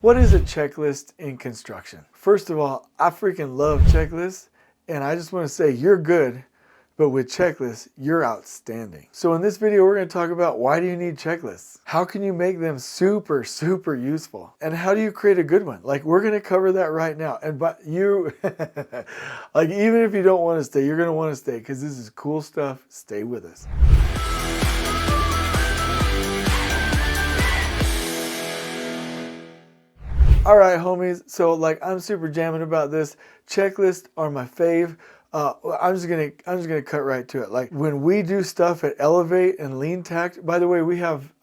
What is a checklist in construction? First of all, I freaking love checklists, and I just want to say you're good, but with checklists, you're outstanding. So in this video, we're going to talk about why do you need checklists? How can you make them super useful? And how do you create a good one? Like, we're going to cover that right now. And but you, like, even if you don't want to stay, you're going to want to stay because this is cool stuff. Stay with us. All right, homies. So I'm super jamming about this. Checklists are my fave. I'm just gonna cut right to it. Like when we do stuff at Elevate and Lean Tact. By the way,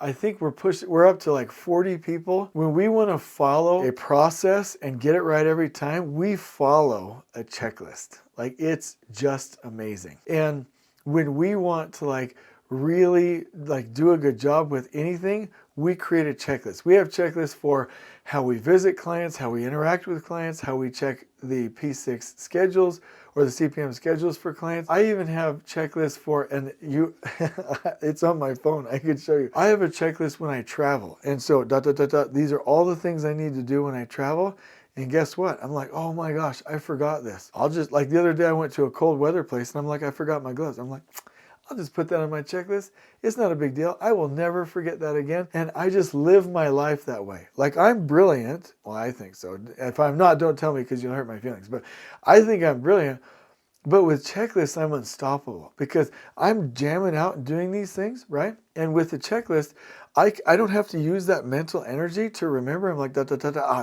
I think we're up to like 40 people. When we want to follow a process and get it right every time, we follow a checklist. Like it's just amazing. And when we want to really do a good job with anything, we create a checklist. We have checklists for how we visit clients, how we interact with clients, how we check the P6 schedules or the CPM schedules for clients. I even have checklists for, it's on my phone, I could show you. I have a checklist when I travel. And so these are all the things I need to do when I travel. And guess what? I'm like, oh my gosh, I forgot this. I'll just, like the other day I went to a cold weather place and I'm like, I forgot my gloves. I'm like, I'll just put that on my checklist. It's not a big deal. I will never forget that again. And I just live my life that way. Like I'm brilliant. Well, I think so. If I'm not, don't tell me because you'll hurt my feelings. But I think I'm brilliant. But with checklists, I'm unstoppable because I'm jamming out and doing these things, right? And with the checklist, I don't have to use that mental energy to remember. I'm like,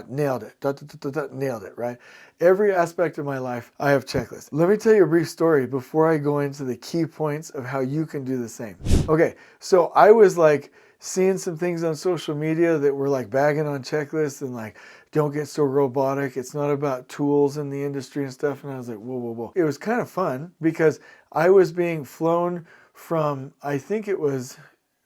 nailed it, nailed it, right? Every aspect of my life, I have checklists. Let me tell you a brief story before I go into the key points of how you can do the same. Okay, so I was seeing some things on social media that were bagging on checklists and don't get so robotic. It's not about tools in the industry and stuff. And I was like, whoa. It was kind of fun because I was being flown from, I think it was,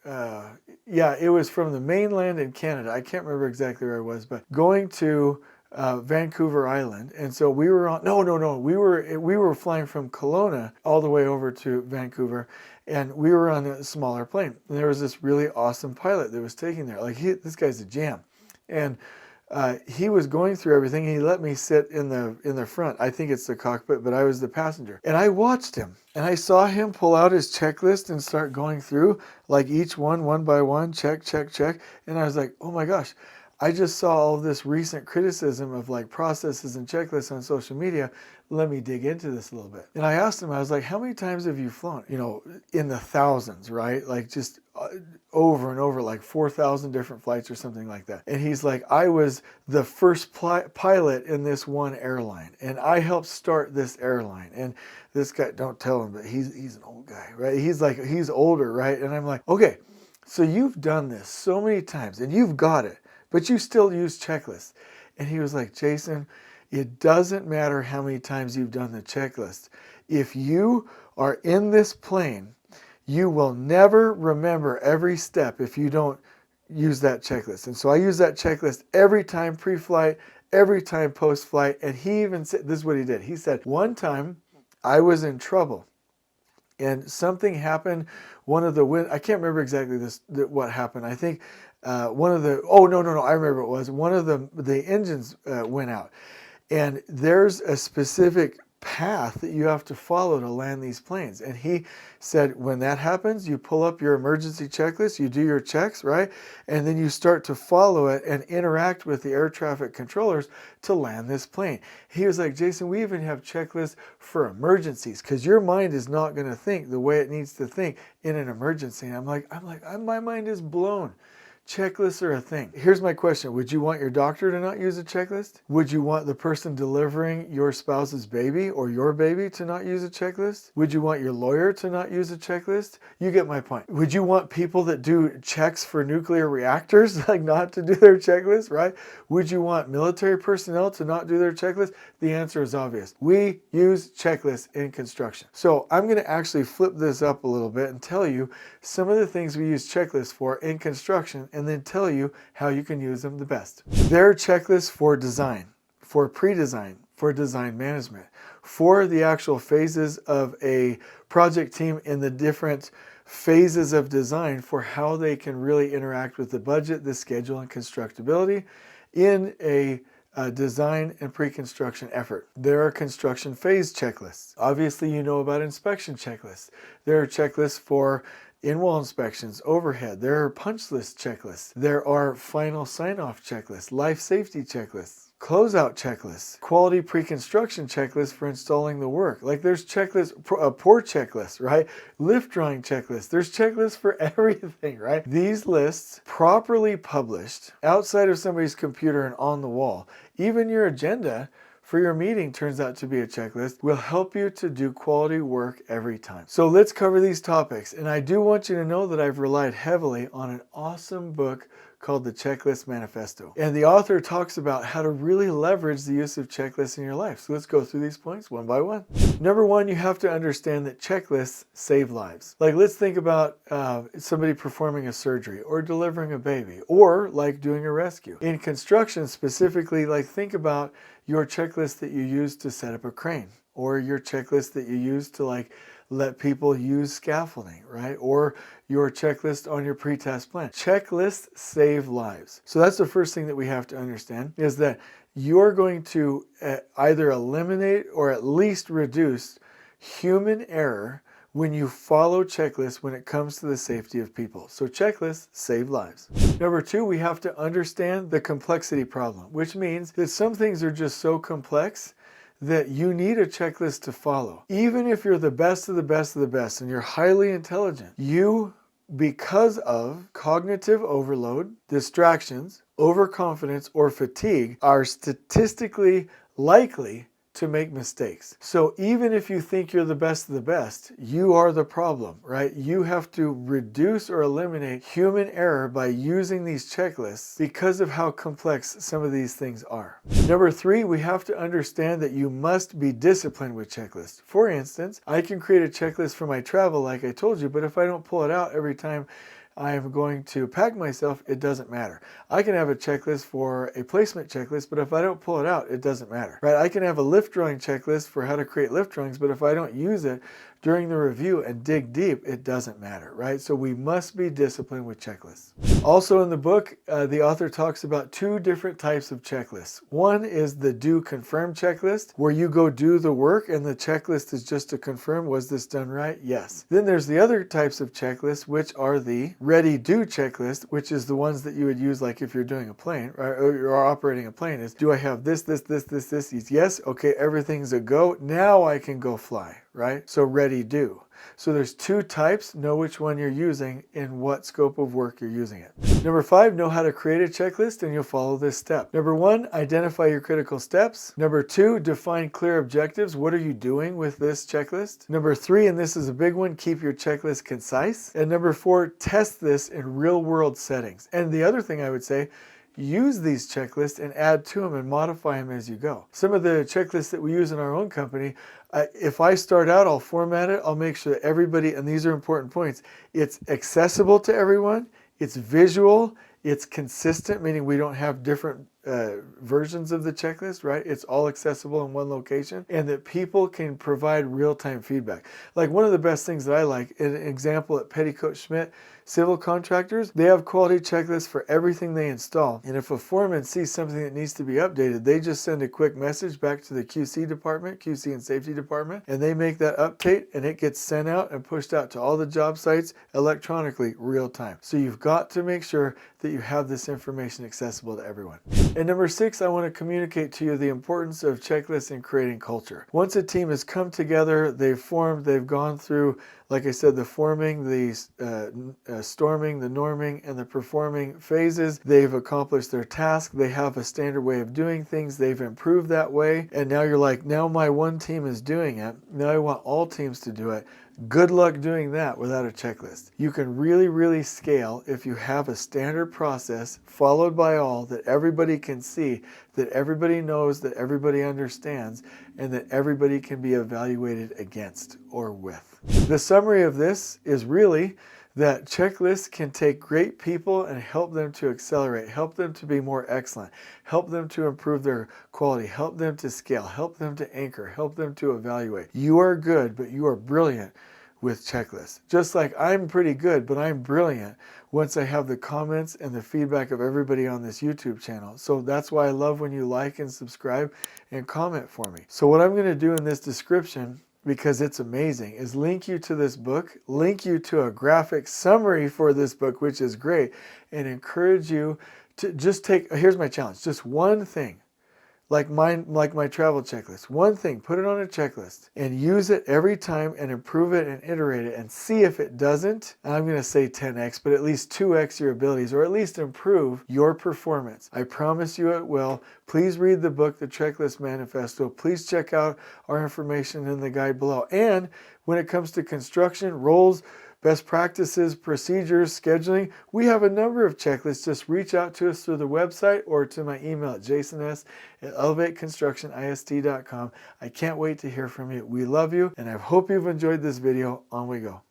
it was from the mainland in Canada. I can't remember exactly where I was, but going to Vancouver Island. And so we were on, no. We were flying from Kelowna all the way over to Vancouver. And we were on a smaller plane. And there was this really awesome pilot that was taking there. This guy's a jam. And he was going through everything. And he let me sit in the front. I think it's the cockpit, but I was the passenger. And I watched him. And I saw him pull out his checklist and start going through each one by one, check. And I was like, oh my gosh. I just saw all this recent criticism of processes and checklists on social media. Let me dig into this a little bit. And I asked him, I was like, how many times have you flown? In the thousands, right? Just over and over, 4,000 different flights or something like that. And he's like, I was the first pilot in this one airline. And I helped start this airline. And this guy, don't tell him, but he's an old guy, right? He's older, right? And I'm like, okay, so you've done this so many times and you've got it. But you still use checklists. And he was like, Jason, it doesn't matter how many times you've done the checklist. If you are in this plane, you will never remember every step if you don't use that checklist. And so I use that checklist every time pre-flight, every time post-flight. And he even said, this is what he did. He said, one time I was in trouble. And something happened. I can't remember exactly what happened. I think I remember it was one of the engines went out. And there's a specific path that you have to follow to land these planes. And he said, when that happens, you pull up your emergency checklist, you do your checks, right? And then you start to follow it and interact with the air traffic controllers to land this plane. He was like, Jason, we even have checklists for emergencies because your mind is not going to think the way it needs to think in an emergency. And I'm like, my mind is blown. Checklists are a thing. Here's my question. Would you want your doctor to not use a checklist? Would you want the person delivering your spouse's baby or your baby to not use a checklist? Would you want your lawyer to not use a checklist? You get my point. Would you want people that do checks for nuclear reactors not to do their checklist, right? Would you want military personnel to not do their checklist? The answer is obvious. We use checklists in construction. So I'm going to actually flip this up a little bit and tell you some of the things we use checklists for in construction and then tell you how you can use them the best. There are checklists for design, for pre-design, for design management, for the actual phases of a project team in the different phases of design for how they can really interact with the budget, the schedule, and constructability. in a design and pre-construction effort. There are construction phase checklists. Obviously, you know about inspection checklists. There are checklists for in-wall inspections, overhead. There are punch list checklists. There are final sign-off checklists, life safety checklists, closeout checklists, quality pre-construction checklists for installing the work. Like there's checklists, a pour checklist, right? Lift drawing checklists. There's checklists for everything, right? These lists, properly published outside of somebody's computer and on the wall, even your agenda for your meeting turns out to be a checklist, will help you to do quality work every time. So let's cover these topics. And I do want you to know that I've relied heavily on an awesome book called The Checklist Manifesto. And the author talks about how to really leverage the use of checklists in your life. So let's go through these points one by one. Number one, you have to understand that checklists save lives. Like let's think about somebody performing a surgery or delivering a baby or like doing a rescue. In construction specifically, like think about your checklist that you use to set up a crane or your checklist that you use to like let people use scaffolding, right? Or your checklist on your pre-test plan. Checklists save lives. So that's the first thing that we have to understand is that you're going to either eliminate or at least reduce human error when you follow checklists when it comes to the safety of people. So checklists save lives. Number two, we have to understand the complexity problem, which means that some things are just so complex that you need a checklist to follow. Even if you're the best of the best of the best and you're highly intelligent, you, because of cognitive overload, distractions, overconfidence, or fatigue, are statistically likely to make mistakes. So even if you think you're the best of the best, you are the problem, right? You have to reduce or eliminate human error by using these checklists because of how complex some of these things are. Number three, we have to understand that you must be disciplined with checklists. For instance, I can create a checklist for my travel like I told you, but if I don't pull it out every time I'm going to pack myself, it doesn't matter. I can have a checklist for a placement checklist, but if I don't pull it out, it doesn't matter, right? I can have a lift drawing checklist for how to create lift drawings, but if I don't use it during the review and dig deep, it doesn't matter, right? So we must be disciplined with checklists. Also in the book, the author talks about two different types of checklists. One is the do confirm checklist, where you go do the work and the checklist is just to confirm, was this done right? Yes. Then there's the other types of checklists, which are the ready do checklist, which is the ones that you would use like if you're doing a plane, right? Or you're operating a plane is, do I have this? Yes. Okay, everything's a go. Now I can go fly, right? So ready do. So there's two types. Know which one you're using and what scope of work you're using it. Number five, know how to create a checklist and you'll follow this step. Number one, identify your critical steps. Number two, define clear objectives. What are you doing with this checklist? Number three, and this is a big one, keep your checklist concise. And number four, test this in real world settings. And the other thing I would say, use these checklists and add to them and modify them as you go. Some of the checklists that we use in our own company, if I start out, I'll format it. I'll make sure that everybody, and these are important points, it's accessible to everyone, it's visual, it's consistent, meaning we don't have different versions of the checklist, right? It's all accessible in one location, and that people can provide real-time feedback. Like one of the best things that I like, an example at Petticoat Schmidt Civil Contractors, they have quality checklists for everything they install. And if a foreman sees something that needs to be updated, they just send a quick message back to the QC department, QC and safety department, and they make that update and it gets sent out and pushed out to all the job sites electronically real time. So you've got to make sure that you have this information accessible to everyone. And number six, I want to communicate to you the importance of checklists in creating culture. Once a team has come together, they've formed, they've gone through, like I said, the forming, the storming, the norming, and the performing phases. They've accomplished their task. They have a standard way of doing things. They've improved that way. And now you're like, now my one team is doing it. Now I want all teams to do it. Good luck doing that without a checklist. You can really scale if you have a standard process followed by all that everybody can see, that everybody knows, that everybody understands, and that everybody can be evaluated against or with. The summary of this is really that checklists can take great people and help them to accelerate, help them to be more excellent, help them to improve their quality, help them to scale, help them to anchor, help them to evaluate. You are good, but you are brilliant with checklists. Just like I'm pretty good, but I'm brilliant once I have the comments and the feedback of everybody on this YouTube channel. So that's why I love when you like and subscribe and comment for me. So what I'm going to do in this description, because it's amazing, is link you to this book, link you to a graphic summary for this book, which is great, and encourage you to just take, here's my challenge, just one thing. Like my travel checklist. One thing, put it on a checklist and use it every time and improve it and iterate it and see if it doesn't, and I'm going to say 10x, but at least 2x your abilities, or at least improve your performance. I promise you it will. Please read the book, The Checklist Manifesto. Please check out our information in the guide below. And when it comes to construction, roles, best practices, procedures, scheduling, we have a number of checklists. Just reach out to us through the website or to my email at jasons@elevateconstructionist.com. I can't wait to hear from you. We love you, and I hope you've enjoyed this video. On we go.